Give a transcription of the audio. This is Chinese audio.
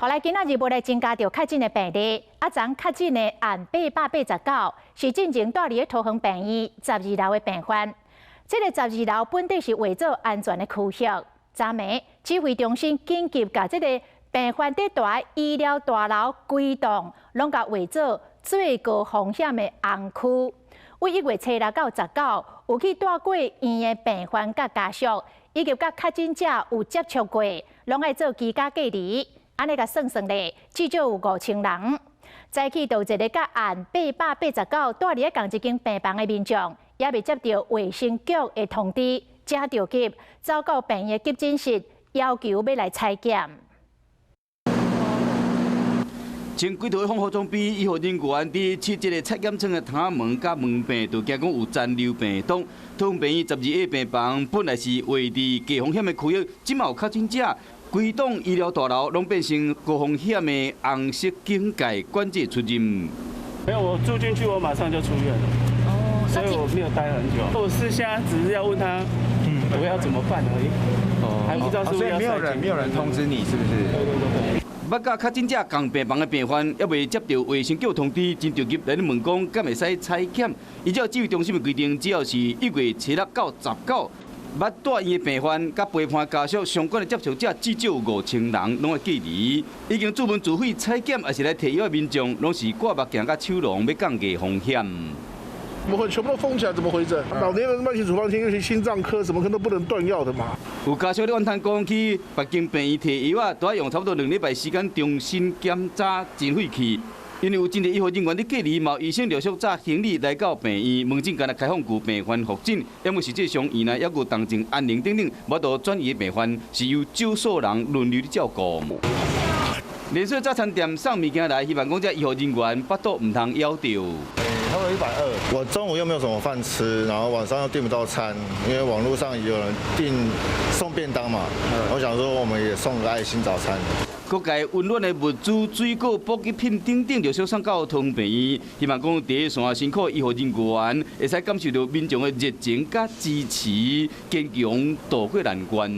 后来今仔日无来增加着确诊的病例，昨确诊的案889是进前住伫桃园病院12楼的病患。这个12楼本地是为做安全的区域，昨暝指挥中心紧急把这个病患伫住医疗大楼规栋，拢甲为做最高风险的红区。为1月7日到19，有去住过院的病患甲家属，以及甲确诊者有接触过，拢爱做居家隔离。安尼甲算咧，至少有5000人。早起就一个甲案889住伫同一间病房的民众，也未接到卫生局的通知，才着急走到病院急诊室，要求要来采检。前几套的防护装备，医护人员伫设这个采检窗的窗门甲门边，就惊讲有残留病毒。桃园病院12A 病房本来是位伫低风险的区域，即有确诊者。规栋医疗大楼拢变成高风险的红色警戒，管制出入。没有，我住进去，我马上就出院了。哦，所以我没有待很久。我是现在只是要问他，我要怎么办而已。还不知道是不是要所以没有人通知你，是不是？对。捌甲确诊者共病房的病患，还未接到卫生局通知，真着急来咧问讲，敢会使采检？依照指挥中心的规定，只要是1月7日到19。捌住院的病患、甲陪伴家属相关的接触者，至少有5000人，拢会隔离。已经自问自费采检，还是来提药的民众，拢是挂目镜甲手笼，要降低风险。怎么会全部都封起来？怎么回事？老年人慢性处方签，尤其心脏科，什么科都不能断药的嘛。有家属咧怨叹讲，去北京病院摕药都要用差不多2礼拜时间重新检查，真费气。因为有真侪医护人员伫隔离，毛医生陆续载行李来到病院，门诊间来开放具病患复诊，因为实际上院内还有重症安宁等等，无多转移的病患是由少数人轮流照顾。连锁早餐店送物件来，希望讲这医护人员巴肚唔通枵着。他们120，我中午又没有什么饭吃，然后晚上又订不到餐，因为网络上有人订送便当嘛，我想说我们也送个爱心早餐。各界温暖的物资、水果、补给品等等，就小送到桃园病院，希望讲第一线辛苦的医护人员，会使感受到民众的热情甲支持，坚强度过难关。